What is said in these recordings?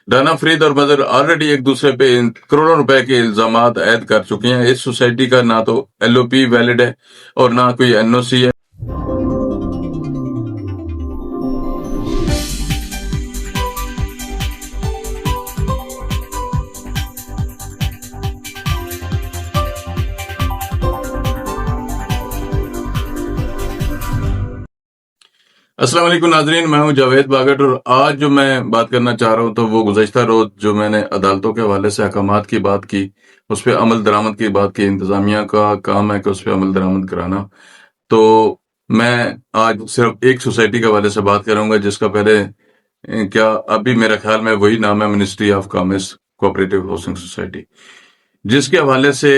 رانا فرید اور مظہر آلریڈی ایک دوسرے پہ کروڑوں روپے کے الزامات عائد کر چکے ہیں۔ اس سوسائٹی کا نہ تو ایل او پی ویلڈ ہے اور نہ کوئی این او سی ہے۔ السلام علیکم ناظرین، میں ہوں جاوید باگٹ، اور آج جو میں بات کرنا چاہ رہا ہوں تو وہ گزشتہ روز جو میں نے عدالتوں کے حوالے سے احکامات کی بات کی، اس پہ عمل درآمد کی بات کی۔ انتظامیہ کا کام ہے کہ اس پہ عمل درآمد کرانا۔ تو میں آج صرف ایک سوسائٹی کے حوالے سے بات کروں گا جس کا پہلے کیا ابھی میرے خیال میں وہی نام ہے، ministry of commerce cooperative housing society, جس کے حوالے سے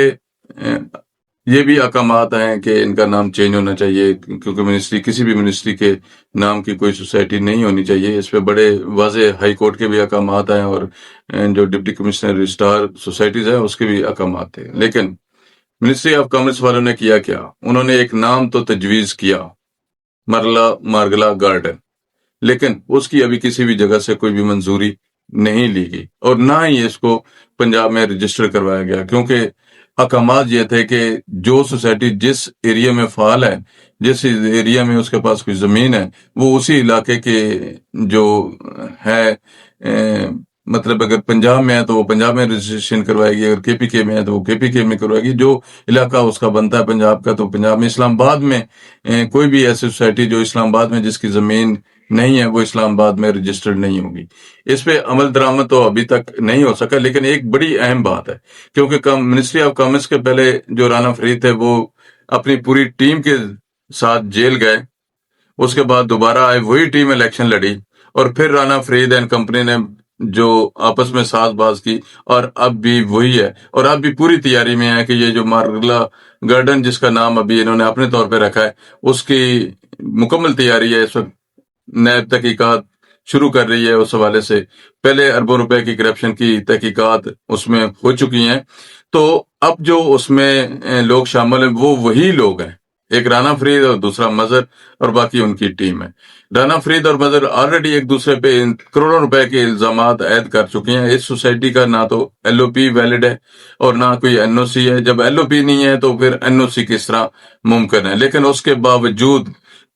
یہ بھی احکامات ہیں کہ ان کا نام چینج ہونا چاہیے، کیونکہ منسٹری کسی بھی منسٹری کے نام کی کوئی سوسائٹی نہیں ہونی چاہیے۔ اس پہ بڑے واضح ہائی کورٹ کے بھی احکامات ہیں، اور جو ڈپٹی کمشنر رجسٹرار سوسائٹیز ہیں اس کے بھی احکامات تھے۔ لیکن منسٹری آف کامرس والوں نے کیا کیا؟ انہوں نے ایک نام تو تجویز کیا، مارگلا گارڈن، لیکن اس کی ابھی کسی بھی جگہ سے کوئی بھی منظوری نہیں لی گئی، اور نہ ہی اس کو پنجاب میں رجسٹر کروایا گیا، کیونکہ احکامات یہ تھے کہ جو سوسائٹی جس ایریا میں فعال ہے، جس ایریا میں اس کے پاس کوئی زمین ہے، وہ اسی علاقے کے جو ہے مطلب اگر پنجاب میں ہے تو وہ پنجاب میں رجسٹریشن کروائے گی، اگر کے پی کے میں ہے تو وہ کے پی کے میں کروائے گی، جو علاقہ اس کا بنتا ہے پنجاب کا تو پنجاب میں۔ اسلام آباد میں کوئی بھی ایسی سوسائٹی جو اسلام آباد میں جس کی زمین نہیں ہے وہ اسلام آباد میں رجسٹرڈ نہیں ہوگی۔ اس پہ عمل درآمد تو ابھی تک نہیں ہو سکا، لیکن ایک بڑی اہم بات ہے، کیونکہ منسٹری آف کامرس کے پہلے جو رانا فرید تھے وہ اپنی پوری ٹیم کے ساتھ جیل گئے، اس کے بعد دوبارہ آئے، وہی ٹیم الیکشن لڑی، اور پھر رانا فرید اینڈ کمپنی نے جو آپس میں ساز باز کی، اور اب بھی وہی ہے، اور اب بھی پوری تیاری میں ہے کہ یہ جو مارگلا گارڈن جس کا نام ابھی انہوں نے اپنے طور پہ رکھا ہے، اس کی مکمل تیاری ہے۔ اس وقت نیب تحقیقات شروع کر رہی ہے اس حوالے سے، پہلے اربوں روپے کی کرپشن کی تحقیقات اس میں ہو چکی ہیں، تو اب جو اس میں لوگ شامل ہیں وہ وہی لوگ ہیں، ایک رانا فرید اور دوسرا مظہر، اور باقی ان کی ٹیم ہے۔ رانا فرید اور مظہر آلریڈی ایک دوسرے پہ کروڑوں روپے کے الزامات عائد کر چکے ہیں۔ اس سوسائٹی کا نہ تو ایل او پی ویلڈ ہے اور نہ کوئی این او سی ہے۔ جب ایل او پی نہیں ہے تو پھر این او سی کس طرح ممکن ہے؟ لیکن اس کے باوجود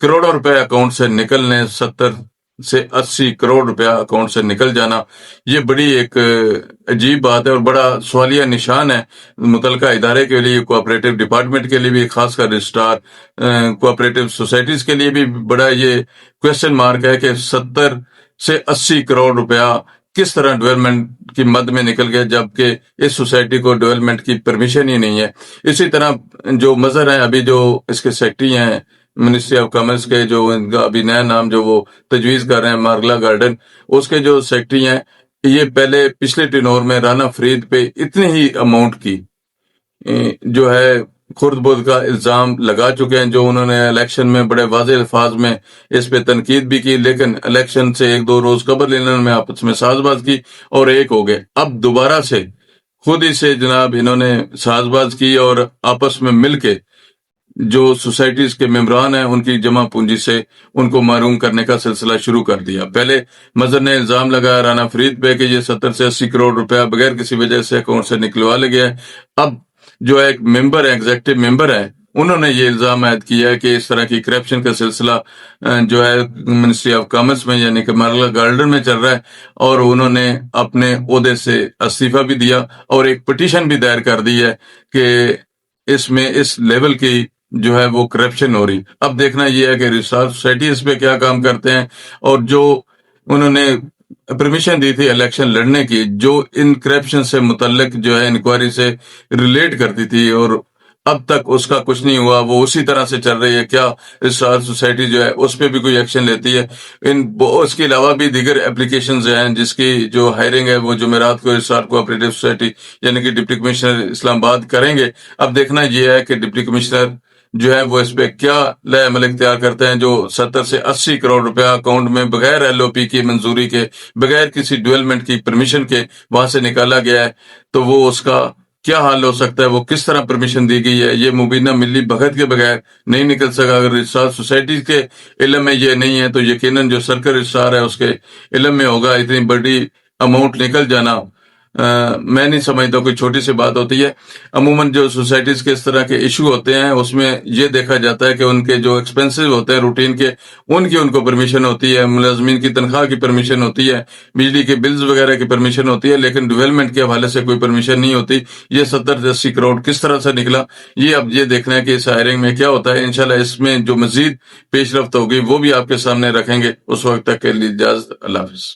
کروڑوں روپے اکاؤنٹ سے نکلنے، 70 سے 80 کروڑ روپیہ اکاؤنٹ سے نکل جانا، یہ بڑی ایک عجیب بات ہے اور بڑا سوالیہ نشان ہے متعلقہ ادارے کے لیے، کوآپریٹو ڈپارٹمنٹ کے لیے بھی، خاص کر رجسٹرار کوآپریٹو سوسائٹیز کے لیے بھی بڑا یہ کویسچن مارک ہے کہ 70 سے 80 کروڑ روپیہ کس طرح ڈیولپمنٹ کی مد میں نکل گیا، جبکہ اس سوسائٹی کو ڈیولپمنٹ کی پرمیشن ہی نہیں ہے۔ اسی طرح جو مظہر ہیں، ابھی جو اس کے سیکٹری ہیں منسٹری آف کامرس کے، جو ان کا ابھی نیا نام جو وہ تجویز کر رہے ہیں مارگلا گارڈن، اس کے جو سیکٹری ہیں، یہ پہلے پچھلے ٹینور میں رانا فرید پہ اتنی ہی اماؤنٹ کی جو ہے خرد برد کا الزام لگا چکے ہیں، جو انہوں نے الیکشن میں بڑے واضح الفاظ میں اس پہ تنقید بھی کی، لیکن الیکشن سے ایک دو روز قبل انہوں نے آپس میں ساز باز کی اور ایک ہو گئے۔ اب دوبارہ سے خود ہی سے جناب انہوں نے ساز باز کی اور آپس میں مل کے جو سوسائٹیز کے ممبران ہیں ان کی جمع پونجی سے ان کو محروم کرنے کا سلسلہ شروع کر دیا۔ پہلے مظہر نے الزام لگایا رانا فرید پہ کہ یہ 70 سے 80 کروڑ روپیہ بغیر کسی وجہ سے اکاؤنٹ سے نکلوا لے گیا ہے۔ اب جو ایک ممبر ہے، ایگزیکٹو ممبر ہے، انہوں نے یہ الزام عائد کیا ہے کہ اس طرح کی کرپشن کا سلسلہ جو ہے منسٹری آف کامرس میں یعنی کہ مارگلا گارڈن میں چل رہا ہے، اور انہوں نے اپنے عہدے سے استعفیٰ بھی دیا اور ایک پٹیشن بھی دائر کر دی ہے کہ اس میں اس لیول کی جو ہے وہ کرپشن ہو رہی۔ اب دیکھنا یہ ہے کہ رجسٹرار سوسائٹی اس پہ کیا کام کرتے ہیں، اور جو انہوں نے پرمیشن دی تھی الیکشن لڑنے کی، جو ان کرپشن سے متعلق جو ہے انکوائری سے ریلیٹ کرتی تھی، اور اب تک اس کا کچھ نہیں ہوا، وہ اسی طرح سے چل رہی ہے۔ کیا رجسٹرار سوسائٹی جو ہے اس پہ بھی کوئی ایکشن لیتی ہے؟ اس کے علاوہ بھی دیگر اپلیکیشنز ہیں جس کی جو ہائرنگ ہے وہ جمعرات کو رجسٹرار کوآپریٹو سوسائٹی یعنی کہ ڈپٹی کمشنر اسلام آباد کریں گے۔ اب دیکھنا یہ ہے کہ ڈپٹی کمشنر جو ہے وہ اس پہ کیا لائے عمل اختیار کرتے ہیں، جو 70 سے 80 کروڑ روپیہ اکاؤنٹ میں بغیر ایل او پی کی منظوری کے، بغیر کسی ڈیولپمنٹ کی پرمیشن کے وہاں سے نکالا گیا ہے، تو وہ اس کا کیا حال ہو سکتا ہے، وہ کس طرح پرمیشن دی گئی ہے؟ یہ مبینہ ملی بھگت کے بغیر نہیں نکل سکا۔ اگر رجسٹرار سوسائٹی کے علم میں یہ نہیں ہے تو یقیناً جو سرکل رجسٹرار ہے اس کے علم میں ہوگا۔ اتنی بڑی اماؤنٹ نکل جانا میں نہیں سمجھتا کوئی چھوٹی سی بات ہوتی ہے۔ عموماً جو سوسائٹیز کے اس طرح کے ایشو ہوتے ہیں اس میں یہ دیکھا جاتا ہے کہ ان کے جو ایکسپینسز ہوتے ہیں روٹین کے ان کو پرمیشن ہوتی ہے، ملازمین کی تنخواہ کی پرمیشن ہوتی ہے، بجلی کے بلز وغیرہ کی پرمیشن ہوتی ہے، لیکن ڈیولپمنٹ کے حوالے سے کوئی پرمیشن نہیں ہوتی۔ یہ 70-80 کروڑ کس طرح سے نکلا، یہ اب یہ دیکھنا ہے کہ اس ہائرنگ میں کیا ہوتا ہے۔ انشاءاللہ اس میں جو مزید پیش رفت ہوگی وہ بھی آپ کے سامنے رکھیں گے۔ اس وقت تک کے لیے اجازت، اللہ حافظ۔